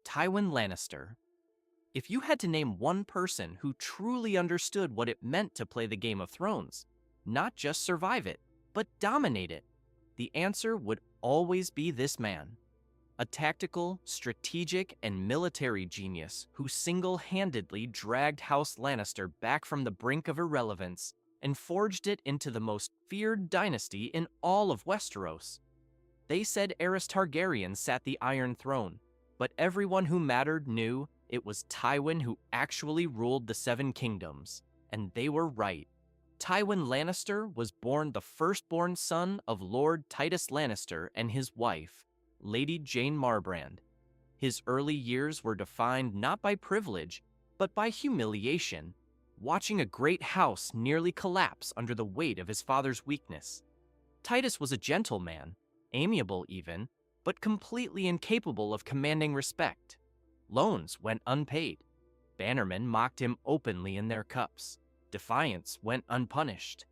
Tywin Lannister. If you had to name one person who truly understood what it meant to play the Game of Thrones, not just survive it, but dominate it, the answer would always be this man. A tactical, strategic, and military genius who single-handedly dragged House Lannister back from the brink of irrelevance and forged it into the most feared dynasty in all of Westeros. They said Aerys Targaryen sat the Iron Throne, but everyone who mattered knew it was Tywin who actually ruled the Seven Kingdoms, and they were right. Tywin Lannister was born the firstborn son of Lord Titus Lannister and his wife, Lady Jane Marbrand. His early years were defined not by privilege, but by humiliation, watching a great house nearly collapse under the weight of his father's weakness. Titus was a gentleman, amiable even, but completely incapable of commanding respect. Loans went unpaid. Bannermen mocked him openly in their cups. Defiance went unpunished.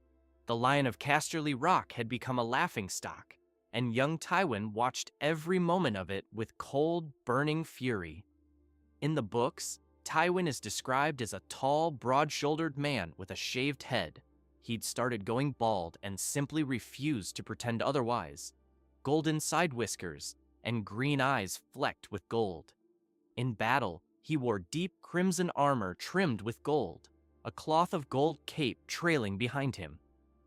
The Lion of Casterly Rock had become a laughingstock, and young Tywin watched every moment of it with cold, burning fury. In the books, Tywin is described as a tall, broad-shouldered man with a shaved head. He'd started going bald and simply refused to pretend otherwise. Golden side whiskers and green eyes flecked with gold. In battle, he wore deep crimson armor trimmed with gold, a cloth of gold cape trailing behind him.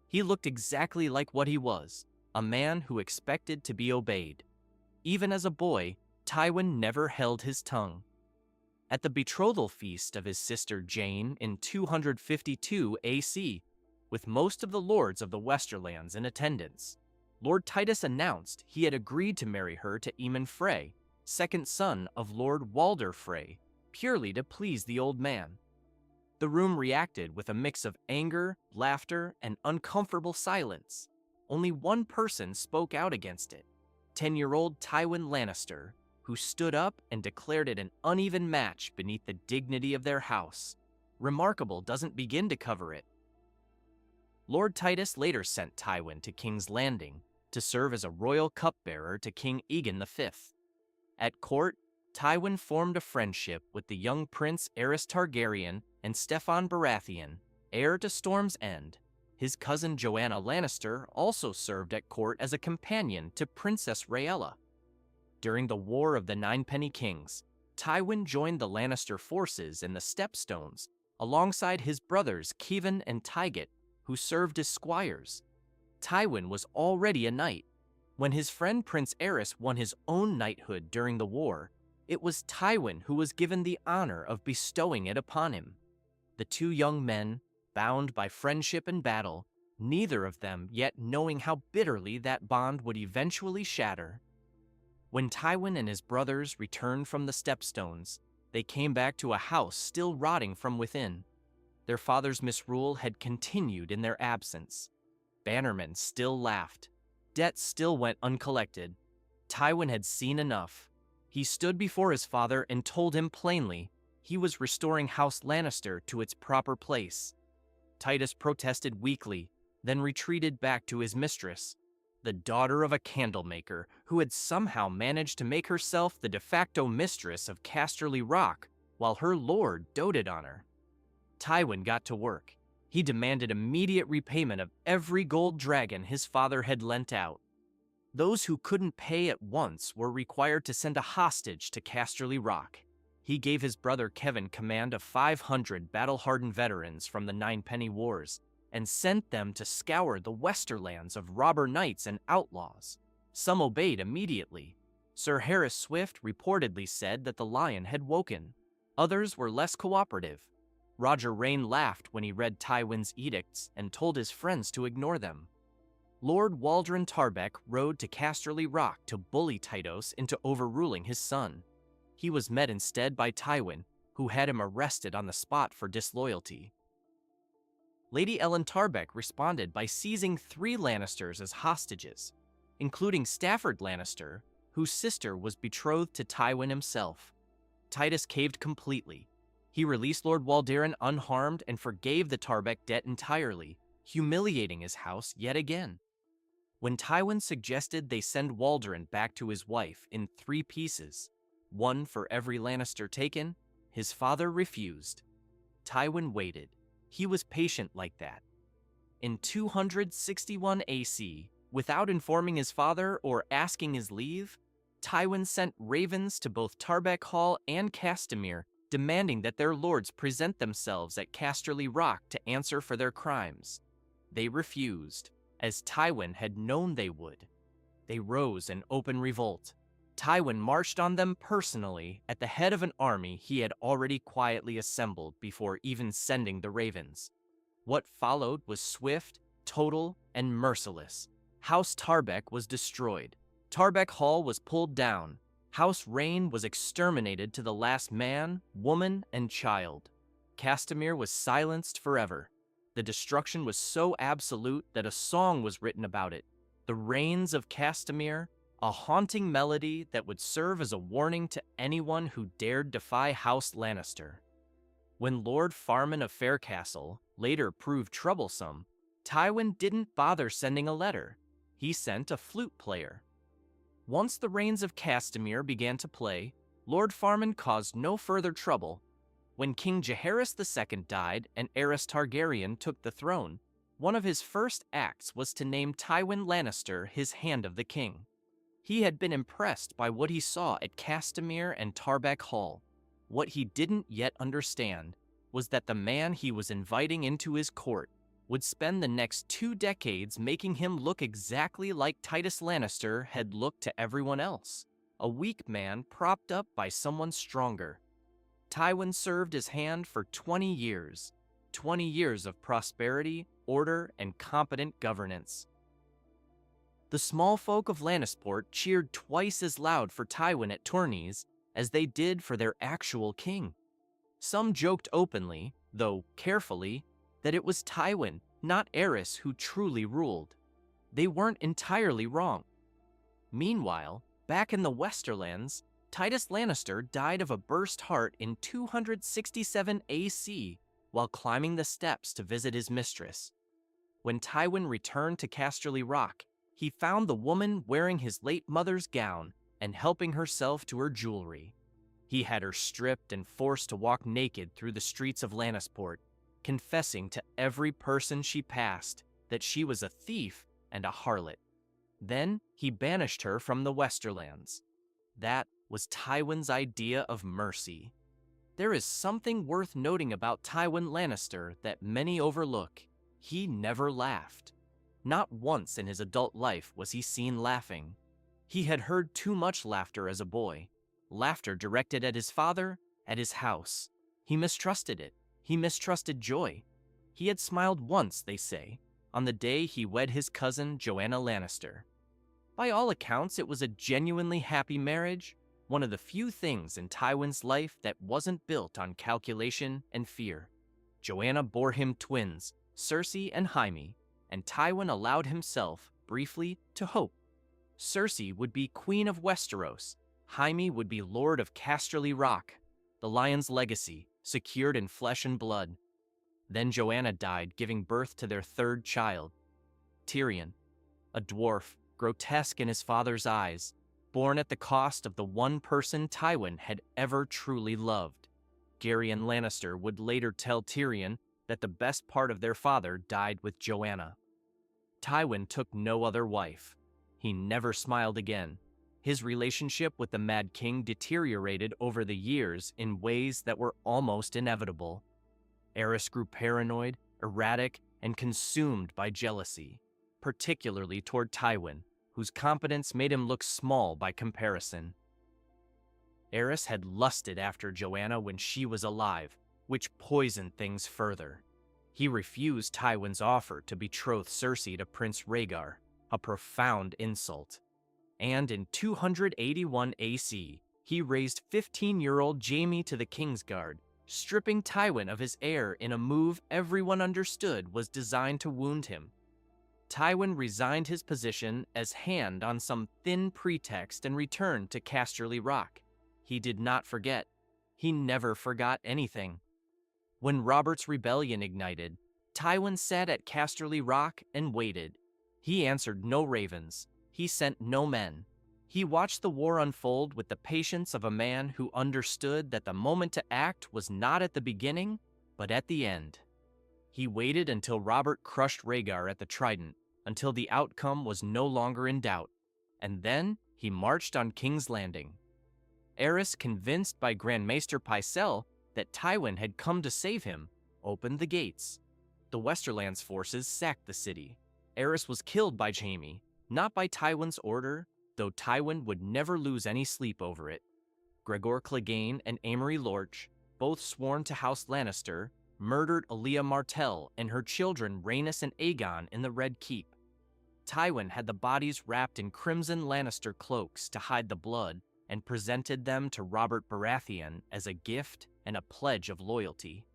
He looked exactly like what he was, a man who expected to be obeyed. Even as a boy, Tywin never held his tongue. At the betrothal feast of his sister Jane in 252 AC, with most of the lords of the Westerlands in attendance, Lord Titus announced he had agreed to marry her to Aemon Frey, second son of Lord Walder Frey, purely to please the old man. The room reacted with a mix of anger, laughter, and uncomfortable silence. Only one person spoke out against it, 10-year-old Tywin Lannister, who stood up and declared it an uneven match beneath the dignity of their house. Remarkable doesn't begin to cover it. Lord Titus later sent Tywin to King's Landing to serve as a royal cupbearer to King Aegon V. At court, Tywin formed a friendship with the young Prince Aerys Targaryen and Steffon Baratheon, heir to Storm's End. His cousin Joanna Lannister also served at court as a companion to Princess Rhaella. During the War of the Ninepenny Kings, Tywin joined the Lannister forces in the Stepstones, alongside his brothers Kevan and Tygett, who served as squires. Tywin was already a knight. When his friend Prince Aerys won his own knighthood during the war, it was Tywin who was given the honor of bestowing it upon him. The two young men, bound by friendship and battle, neither of them yet knowing how bitterly that bond would eventually shatter. When Tywin and his brothers returned from the Stepstones, they came back to a house still rotting from within. Their father's misrule had continued in their absence. Bannermen still laughed. Debts still went uncollected. Tywin had seen enough. He stood before his father and told him plainly he was restoring House Lannister to its proper place. Titus protested weakly, then retreated back to his mistress, the daughter of a candlemaker who had somehow managed to make herself the de facto mistress of Casterly Rock while her lord doted on her. Tywin got to work. He demanded immediate repayment of every gold dragon his father had lent out. Those who couldn't pay at once were required to send a hostage to Casterly Rock. He gave his brother Kevin command of 500 battle-hardened veterans from the Ninepenny Wars and sent them to scour the Westerlands of robber knights and outlaws. Some obeyed immediately. Sir Harris Swift reportedly said that the lion had woken. Others were less cooperative. Roger Reynes laughed when he read Tywin's edicts and told his friends to ignore them. Lord Waldron Tarbeck rode to Casterly Rock to bully Tytos into overruling his son. He was met instead by Tywin, who had him arrested on the spot for disloyalty. Lady Ellen Tarbeck responded by seizing 3 Lannisters as hostages, including Stafford Lannister, whose sister was betrothed to Tywin himself. Titus caved completely. He released Lord Walderon unharmed and forgave the Tarbeck debt entirely, humiliating his house yet again. When Tywin suggested they send Walderon back to his wife in 3 pieces, one for every Lannister taken, his father refused. Tywin waited. He was patient like that. In 261 AC, without informing his father or asking his leave, Tywin sent ravens to both Tarbeck Hall and Castamere, demanding that their lords present themselves at Casterly Rock to answer for their crimes. They refused, as Tywin had known they would. They rose in open revolt. Tywin marched on them personally at the head of an army he had already quietly assembled before even sending the ravens. What followed was swift, total, and merciless. House Tarbeck was destroyed. Tarbeck Hall was pulled down. House Reynes was exterminated to the last man, woman, and child. Castamere was silenced forever. The destruction was so absolute that a song was written about it. The Rains of Castamere, a haunting melody that would serve as a warning to anyone who dared defy House Lannister. When Lord Farman of Faircastle later proved troublesome, Tywin didn't bother sending a letter. He sent a flute player. Once the Rains of Castamere began to play, Lord Farman caused no further trouble. When King Jaehaerys II died and Aerys Targaryen took the throne, one of his first acts was to name Tywin Lannister his Hand of the King. He had been impressed by what he saw at Castamere and Tarbeck Hall. What he didn't yet understand was that the man he was inviting into his court would spend the next 2 decades making him look exactly like Titus Lannister had looked to everyone else, a weak man propped up by someone stronger. Tywin served his hand for 20 years, 20 years of prosperity, order, and competent governance. The small folk of Lannisport cheered twice as loud for Tywin at tourneys as they did for their actual king. Some joked openly, though carefully, that it was Tywin, not Aerys, who truly ruled. They weren't entirely wrong. Meanwhile, back in the Westerlands, Titus Lannister died of a burst heart in 267 AC while climbing the steps to visit his mistress. When Tywin returned to Casterly Rock, he found the woman wearing his late mother's gown and helping herself to her jewelry. He had her stripped and forced to walk naked through the streets of Lannisport, confessing to every person she passed that she was a thief and a harlot. Then he banished her from the Westerlands. That was Tywin's idea of mercy. There is something worth noting about Tywin Lannister that many overlook. He never laughed. Not once in his adult life was he seen laughing. He had heard too much laughter as a boy. Laughter directed at his father, at his house. He mistrusted it. He mistrusted joy. He had smiled once, they say, on the day he wed his cousin Joanna Lannister. By all accounts, it was a genuinely happy marriage, one of the few things in Tywin's life that wasn't built on calculation and fear. Joanna bore him twins, Cersei and Jaime, and Tywin allowed himself, briefly, to hope. Cersei would be Queen of Westeros. Jaime would be Lord of Casterly Rock, the Lion's legacy, secured in flesh and blood. Then Joanna died, giving birth to their third child, Tyrion, a dwarf, grotesque in his father's eyes, born at the cost of the one person Tywin had ever truly loved. Gerion Lannister would later tell Tyrion that the best part of their father died with Joanna. Tywin took no other wife. He never smiled again. His relationship with the Mad King deteriorated over the years in ways that were almost inevitable. Aerys grew paranoid, erratic, and consumed by jealousy, particularly toward Tywin, whose competence made him look small by comparison. Aerys had lusted after Joanna when she was alive, which poisoned things further. He refused Tywin's offer to betroth Cersei to Prince Rhaegar, a profound insult. And in 281 AC, he raised 15-year-old Jaime to the Kingsguard, stripping Tywin of his heir in a move everyone understood was designed to wound him. Tywin resigned his position as Hand on some thin pretext and returned to Casterly Rock. He did not forget. He never forgot anything. When Robert's rebellion ignited, Tywin sat at Casterly Rock and waited. He answered no ravens. He sent no men. He watched the war unfold with the patience of a man who understood that the moment to act was not at the beginning, but at the end. He waited until Robert crushed Rhaegar at the Trident, until the outcome was no longer in doubt, and then he marched on King's Landing. Aerys, convinced by Grand Maester Pycelle that Tywin had come to save him, opened the gates. The Westerlands forces sacked the city. Aerys was killed by Jaime, not by Tywin's order, though Tywin would never lose any sleep over it. Gregor Clegane and Amory Lorch, both sworn to House Lannister, murdered Elia Martell and her children Rhaenys and Aegon in the Red Keep. Tywin had the bodies wrapped in crimson Lannister cloaks to hide the blood and presented them to Robert Baratheon as a gift and a pledge of loyalty.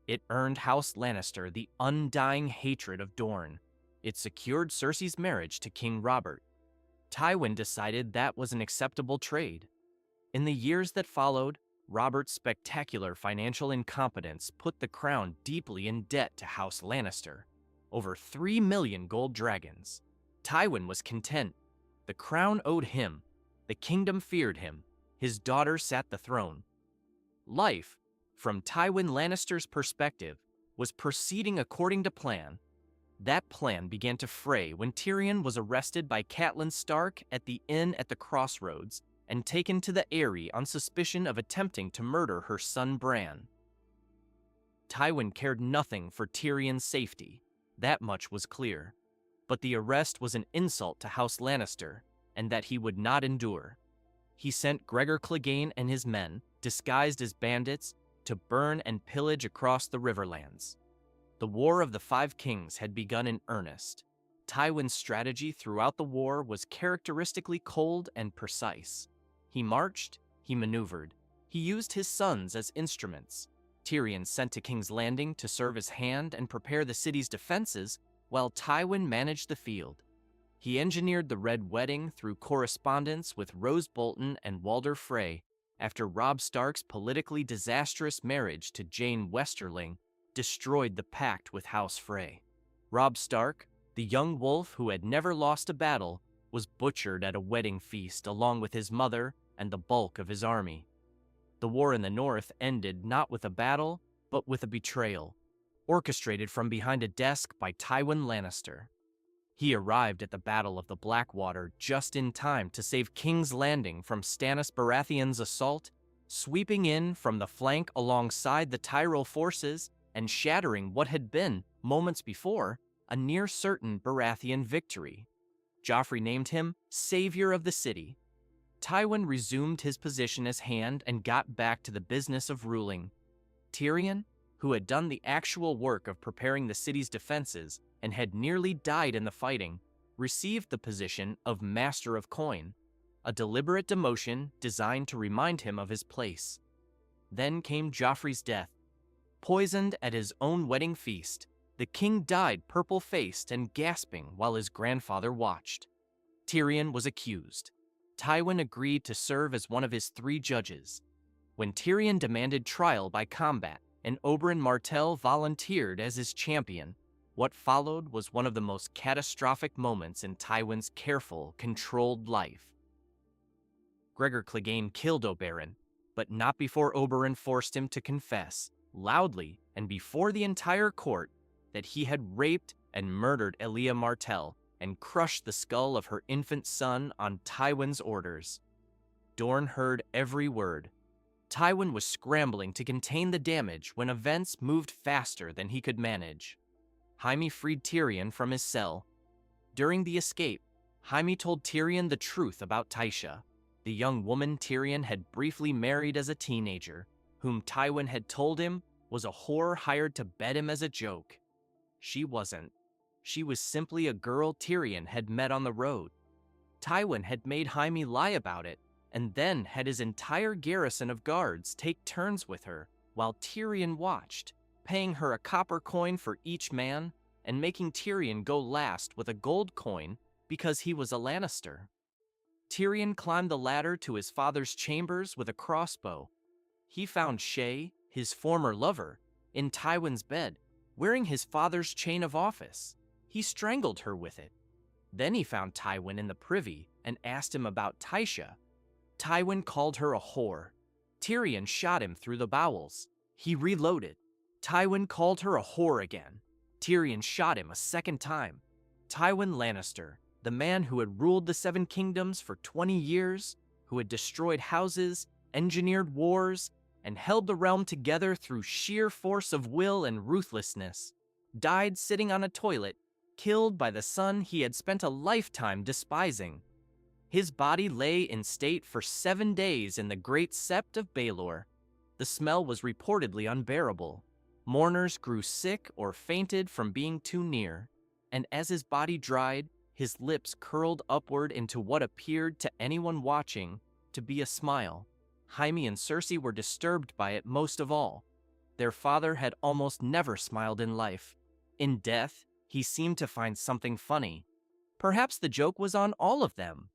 It earned House Lannister the undying hatred of Dorne. It secured Cersei's marriage to King Robert. Tywin decided that was an acceptable trade. In the years that followed, Robert's spectacular financial incompetence put the crown deeply in debt to House Lannister, over 3 million gold dragons. Tywin was content. The crown owed him. The kingdom feared him. His daughter sat the throne. Life, from Tywin Lannister's perspective, was proceeding according to plan. That plan began to fray when Tyrion was arrested by Catelyn Stark at the inn at the crossroads and taken to the Eyrie on suspicion of attempting to murder her son Bran. Tywin cared nothing for Tyrion's safety. That much was clear. But the arrest was an insult to House Lannister, and that he would not endure. He sent Gregor Clegane and his men, disguised as bandits, to burn and pillage across the Riverlands. The War of the Five Kings had begun in earnest. Tywin's strategy throughout the war was characteristically cold and precise. He marched, he maneuvered, he used his sons as instruments. Tyrion sent to King's Landing to serve as hand and prepare the city's defenses, while Tywin managed the field. He engineered the Red Wedding through correspondence with Rose Bolton and Walder Frey after Robb Stark's politically disastrous marriage to Jane Westerling destroyed the pact with House Frey. Robb Stark, the young wolf who had never lost a battle, was butchered at a wedding feast along with his mother and the bulk of his army. The war in the north ended not with a battle, but with a betrayal, orchestrated from behind a desk by Tywin Lannister. He arrived at the Battle of the Blackwater just in time to save King's Landing from Stannis Baratheon's assault, sweeping in from the flank alongside the Tyrell forces and shattering what had been, moments before, a near-certain Baratheon victory. Joffrey named him Savior of the City. Tywin resumed his position as hand and got back to the business of ruling. Tyrion, who had done the actual work of preparing the city's defenses and had nearly died in the fighting, received the position of Master of Coin, a deliberate demotion designed to remind him of his place. Then came Joffrey's death. Poisoned at his own wedding feast, the king died purple-faced and gasping while his grandfather watched. Tyrion was accused. Tywin agreed to serve as one of his 3 judges. When Tyrion demanded trial by combat and Oberyn Martell volunteered as his champion, what followed was one of the most catastrophic moments in Tywin's careful, controlled life. Gregor Clegane killed Oberyn, but not before Oberyn forced him to confess, loudly and before the entire court, that he had raped and murdered Elia Martell and crushed the skull of her infant son on Tywin's orders. Dorne heard every word. Tywin was scrambling to contain the damage when events moved faster than he could manage. Jaime freed Tyrion from his cell. During the escape, Jaime told Tyrion the truth about Tysha, the young woman Tyrion had briefly married as a teenager, whom Tywin had told him was a whore hired to bed him as a joke. She wasn't. She was simply a girl Tyrion had met on the road. Tywin had made Jaime lie about it, and then had his entire garrison of guards take turns with her, while Tyrion watched, paying her a copper coin for each man, and making Tyrion go last with a gold coin because he was a Lannister. Tyrion climbed the ladder to his father's chambers with a crossbow. He found Shae, his former lover, in Tywin's bed, wearing his father's chain of office. He strangled her with it. Then he found Tywin in the privy and asked him about Tysha. Tywin called her a whore. Tyrion shot him through the bowels. He reloaded. Tywin called her a whore again. Tyrion shot him a second time. Tywin Lannister, the man who had ruled the Seven Kingdoms for 20 years, who had destroyed houses, engineered wars, and held the realm together through sheer force of will and ruthlessness, died sitting on a toilet, killed by the son he had spent a lifetime despising. His body lay in state for 7 days in the Great Sept of Baelor. The smell was reportedly unbearable. Mourners grew sick or fainted from being too near, and as his body dried, his lips curled upward into what appeared to anyone watching to be a smile. Jaime and Cersei were disturbed by it most of all. Their father had almost never smiled in life. In death, he seemed to find something funny. Perhaps the joke was on all of them.